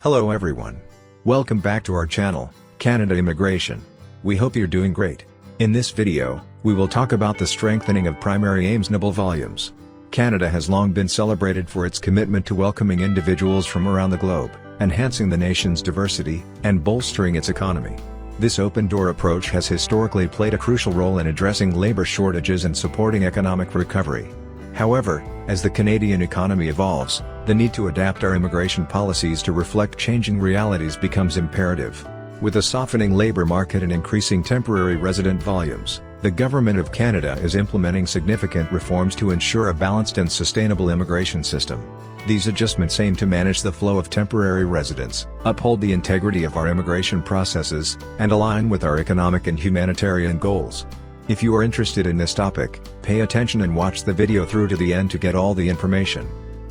Hello everyone. Welcome back to our channel, Canada Immigration. We hope you're doing great. In this video, we will talk about the strengthening of primary aims nibble volumes. Canada has long been celebrated for its commitment to welcoming individuals from around the globe, enhancing the nation's diversity, and bolstering its economy. This open-door approach has historically played a crucial role in addressing labor shortages and supporting economic recovery. However, as the Canadian economy evolves, the need to adapt our immigration policies to reflect changing realities becomes imperative. With a softening labor market and increasing temporary resident volumes, the Government of Canada is implementing significant reforms to ensure a balanced and sustainable immigration system. These adjustments aim to manage the flow of temporary residents, uphold the integrity of our immigration processes, and align with our economic and humanitarian goals. If you are interested in this topic, pay attention and watch the video through to the end to get all the information.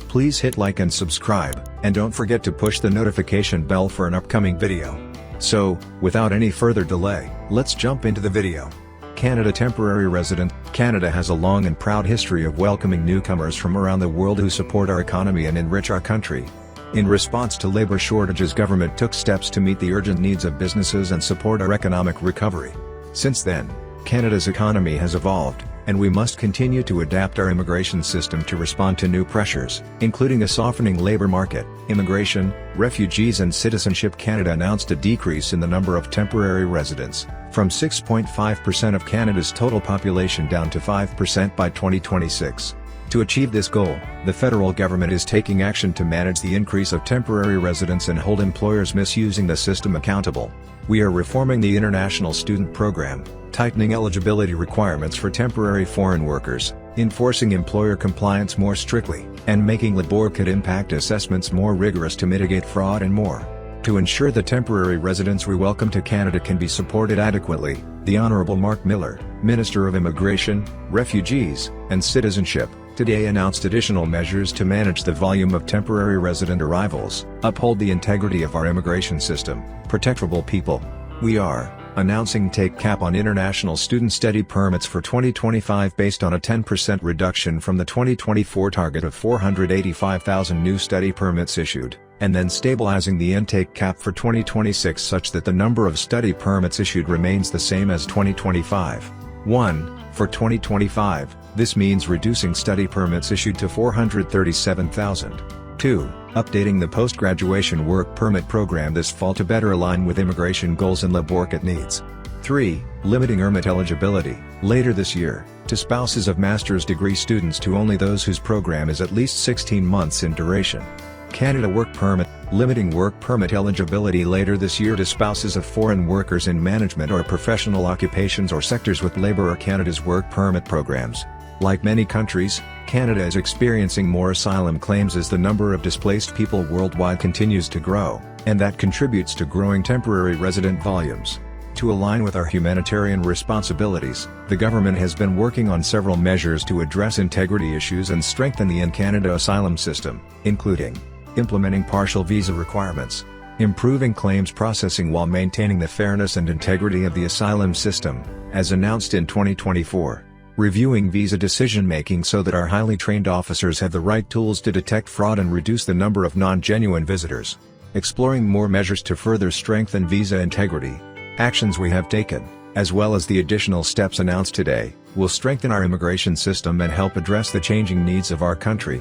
Please hit like and subscribe, and don't forget to push the notification bell for an upcoming video. So, without any further delay, let's jump into the video. Canada Temporary Resident. Canada has a long and proud history of welcoming newcomers from around the world who support our economy and enrich our country. In response to labor shortages, government took steps to meet the urgent needs of businesses and support our economic recovery. Since then, Canada's economy has evolved, and we must continue to adapt our immigration system to respond to new pressures, including a softening labor market, immigration, refugees and citizenship. Canada announced a decrease in the number of temporary residents, from 6.5% of Canada's total population down to 5% by 2026. To achieve this goal, the federal government is taking action to manage the increase of temporary residents and hold employers misusing the system accountable. We are reforming the international student program, tightening eligibility requirements for temporary foreign workers, enforcing employer compliance more strictly, and making labor market impact assessments more rigorous to mitigate fraud and more. To ensure the temporary residents we welcome to Canada can be supported adequately, the Honourable Mark Miller, Minister of Immigration, Refugees, and Citizenship, today announced additional measures to manage the volume of temporary resident arrivals, uphold the integrity of our immigration system, protect vulnerable people. We are announcing take cap on international student study permits for 2025 based on a 10% reduction from the 2024 target of 485,000 new study permits issued, and then stabilizing the intake cap for 2026 such that the number of study permits issued remains the same as 2025. 1. For 2025, this means reducing study permits issued to 437,000. 2. Updating the post-graduation work permit program this fall to better align with immigration goals and labor market needs. 3. Limiting permit eligibility, later this year, to spouses of master's degree students to only those whose program is at least 16 months in duration. Canada Work Permit, limiting work permit eligibility later this year to spouses of foreign workers in management or professional occupations or sectors with Labour or Canada's work permit programs. Like many countries, Canada is experiencing more asylum claims as the number of displaced people worldwide continues to grow, and that contributes to growing temporary resident volumes. To align with our humanitarian responsibilities, the government has been working on several measures to address integrity issues and strengthen the Canada asylum system, including implementing partial visa requirements, improving claims processing while maintaining the fairness and integrity of the asylum system, as announced in 2024. Reviewing visa decision-making so that our highly trained officers have the right tools to detect fraud and reduce the number of non-genuine visitors. Exploring more measures to further strengthen visa integrity. Actions we have taken, as well as the additional steps announced today, will strengthen our immigration system and help address the changing needs of our country.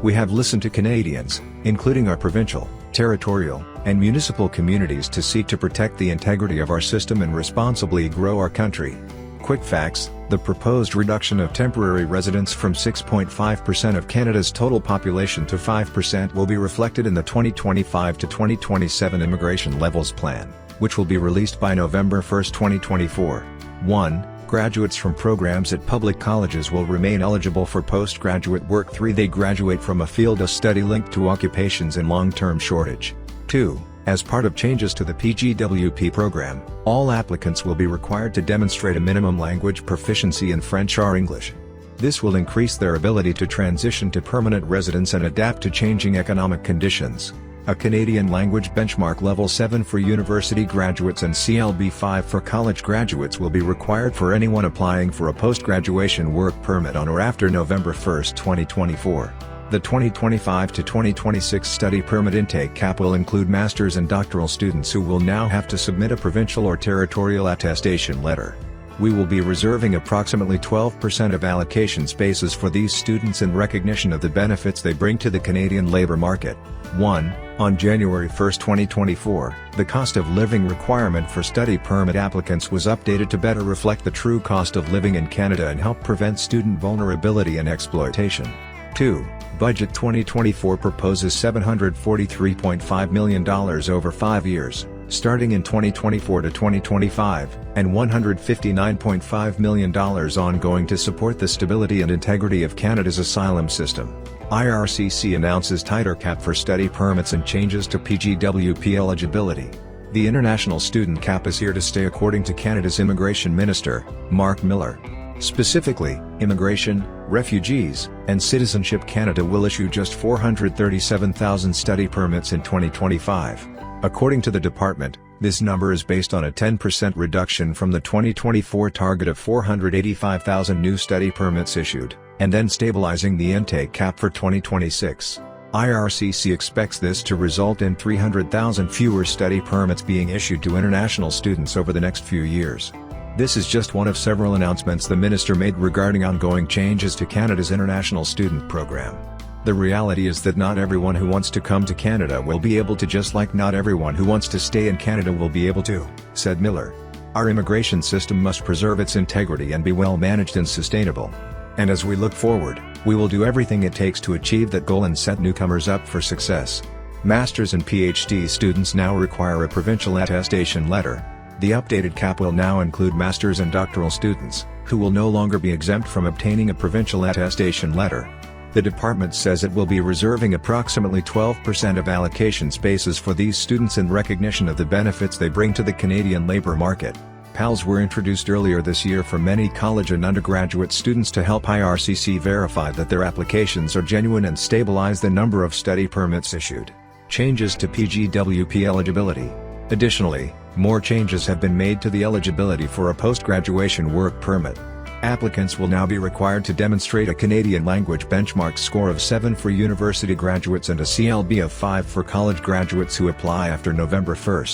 We have listened to Canadians, including our provincial, territorial, and municipal communities to seek to protect the integrity of our system and responsibly grow our country. Quick facts: the proposed reduction of temporary residents from 6.5% of Canada's total population to 5% will be reflected in the 2025 to 2027 Immigration Levels Plan, which will be released by November 1, 2024. 1. Graduates from programs at public colleges will remain eligible for postgraduate work. 3. They graduate from a field of study linked to occupations in long-term shortage. 2. As part of changes to the PGWP program, all applicants will be required to demonstrate a minimum language proficiency in French or English. This will increase their ability to transition to permanent residence and adapt to changing economic conditions. A Canadian language benchmark level 7 for university graduates and CLB 5 for college graduates will be required for anyone applying for a post-graduation work permit on or after November 1, 2024. The 2025 to 2026 study permit intake cap will include master's and doctoral students who will now have to submit a provincial or territorial attestation letter. We will be reserving approximately 12% of allocation spaces for these students in recognition of the benefits they bring to the Canadian labour market. 1. On January 1, 2024, the cost of living requirement for study permit applicants was updated to better reflect the true cost of living in Canada and help prevent student vulnerability and exploitation. 2. Budget 2024 proposes $743.5 million over 5 years, starting in 2024 to 2025, and $159.5 million ongoing to support the stability and integrity of Canada's asylum system. IRCC announces tighter cap for study permits and changes to PGWP eligibility. The international student cap is here to stay according to Canada's Immigration Minister, Mark Miller. Specifically, Immigration, Refugees, and Citizenship Canada will issue just 437,000 study permits in 2025. According to the department, this number is based on a 10% reduction from the 2024 target of 485,000 new study permits issued, and then stabilizing the intake cap for 2026. IRCC expects this to result in 300,000 fewer study permits being issued to international students over the next few years. This is just one of several announcements the minister made regarding ongoing changes to Canada's international student program. The reality is that not everyone who wants to come to Canada will be able to, just like not everyone who wants to stay in Canada will be able to, said Miller. Our immigration system must preserve its integrity and be well managed and sustainable. And as we look forward, we will do everything it takes to achieve that goal and set newcomers up for success. Master's and PhD students now require a provincial attestation letter. The updated cap will now include master's and doctoral students, who will no longer be exempt from obtaining a provincial attestation letter. The department says it will be reserving approximately 12% of allocation spaces for these students in recognition of the benefits they bring to the Canadian labour market. PALs were introduced earlier this year for many college and undergraduate students to help IRCC verify that their applications are genuine and stabilize the number of study permits issued. Changes to PGWP eligibility. Additionally, more changes have been made to the eligibility for a post-graduation work permit. Applicants will now be required to demonstrate a Canadian language benchmark score of 7 for university graduates and a CLB of 5 for college graduates who apply after November 1.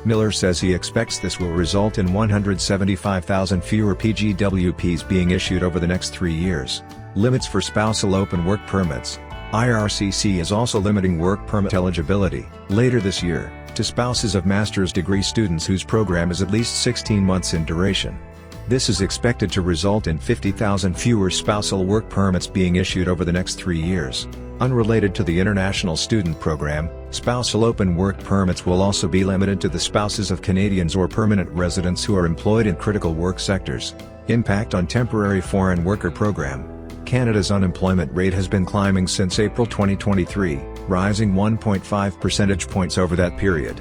Miller says he expects this will result in 175,000 fewer PGWPs being issued over the next 3 years. Limits for spousal open work permits. IRCC is also limiting work permit eligibility, later this year, to spouses of master's degree students whose program is at least 16 months in duration. This is expected to result in 50,000 fewer spousal work permits being issued over the next 3 years. Unrelated to the international student program, spousal open work permits will also be limited to the spouses of Canadians or permanent residents who are employed in critical work sectors. Impact on temporary foreign worker program. Canada's unemployment rate has been climbing since April 2023, rising 1.5 percentage points over that period.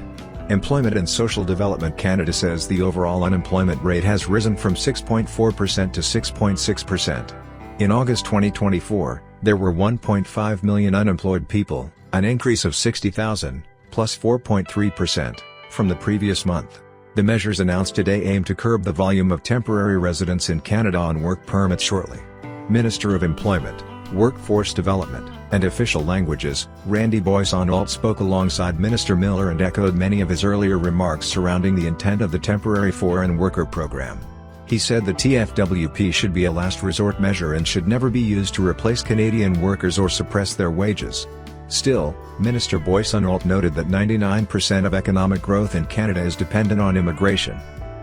Employment and Social Development Canada says the overall unemployment rate has risen from 6.4% to 6.6%. In August 2024, there were 1.5 million unemployed people, an increase of 60,000, plus 4.3%, from the previous month. The measures announced today aim to curb the volume of temporary residents in Canada on work permits shortly. Minister of Employment, Workforce Development, and Official Languages, Randy Boissonnault spoke alongside Minister Miller and echoed many of his earlier remarks surrounding the intent of the temporary foreign worker program. He said the TFWP should be a last resort measure and should never be used to replace Canadian workers or suppress their wages. Still, Minister Boissonnault noted that 99% of economic growth in Canada is dependent on immigration.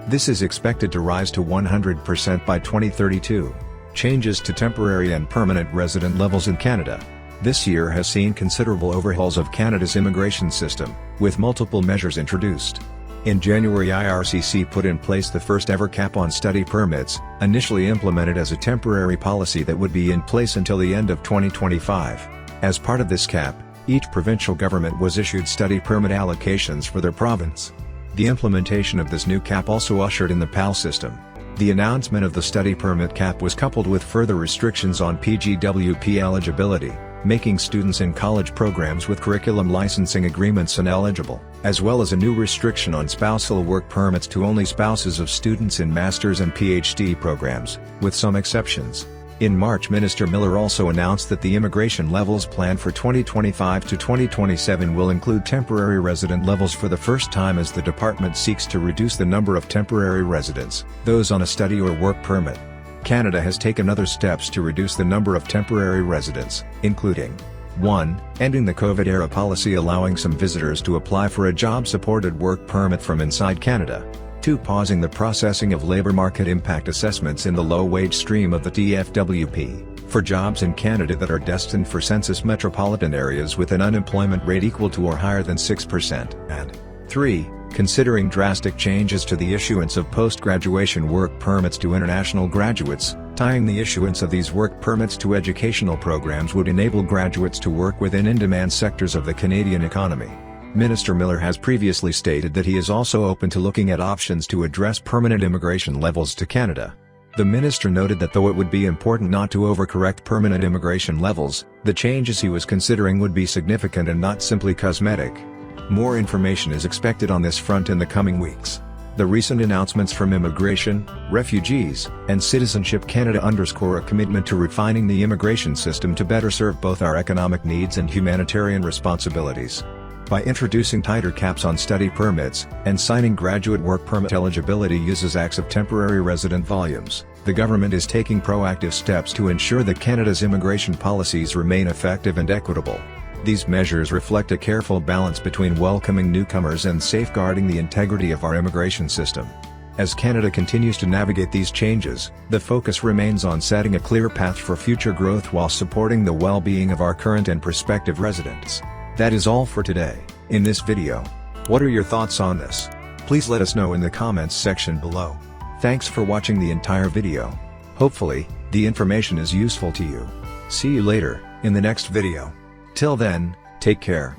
This is expected to rise to 100% by 2032. Changes to temporary and permanent resident levels in Canada. This year has seen considerable overhauls of Canada's immigration system, with multiple measures introduced. In January, IRCC put in place the first ever cap on study permits, initially implemented as a temporary policy that would be in place until the end of 2025. As part of this cap, each provincial government was issued study permit allocations for their province. The implementation of this new cap also ushered in the PAL system. The announcement of the study permit cap was coupled with further restrictions on PGWP eligibility, making students in college programs with curriculum licensing agreements ineligible, as well as a new restriction on spousal work permits to only spouses of students in master's and PhD programs, with some exceptions. In March, Minister Miller also announced that the immigration levels plan for 2025 to 2027 will include temporary resident levels for the first time as the department seeks to reduce the number of temporary residents, those on a study or work permit. Canada has taken other steps to reduce the number of temporary residents, including 1. Ending the COVID-era policy allowing some visitors to apply for a job-supported work permit from inside Canada. 2. Pausing the processing of labor market impact assessments in the low-wage stream of the TFWP, for jobs in Canada that are destined for census metropolitan areas with an unemployment rate equal to or higher than 6%. And 3. Considering drastic changes to the issuance of post-graduation work permits to international graduates. Tying the issuance of these work permits to educational programs would enable graduates to work within in-demand sectors of the Canadian economy. Minister Miller has previously stated that he is also open to looking at options to address permanent immigration levels to Canada. The minister noted that though it would be important not to overcorrect permanent immigration levels, the changes he was considering would be significant and not simply cosmetic. More information is expected on this front in the coming weeks. The recent announcements from Immigration, Refugees, and Citizenship Canada underscore a commitment to refining the immigration system to better serve both our economic needs and humanitarian responsibilities. By introducing tighter caps on study permits, and signing graduate work permit eligibility uses acts of temporary resident volumes, the government is taking proactive steps to ensure that Canada's immigration policies remain effective and equitable. These measures reflect a careful balance between welcoming newcomers and safeguarding the integrity of our immigration system. As Canada continues to navigate these changes, the focus remains on setting a clear path for future growth while supporting the well-being of our current and prospective residents. That is all for today. In this video, what are your thoughts on this? Please let us know in the comments section below. Thanks for watching the entire video. Hopefully, the information is useful to you. See you later, in the next video. Till then, take care.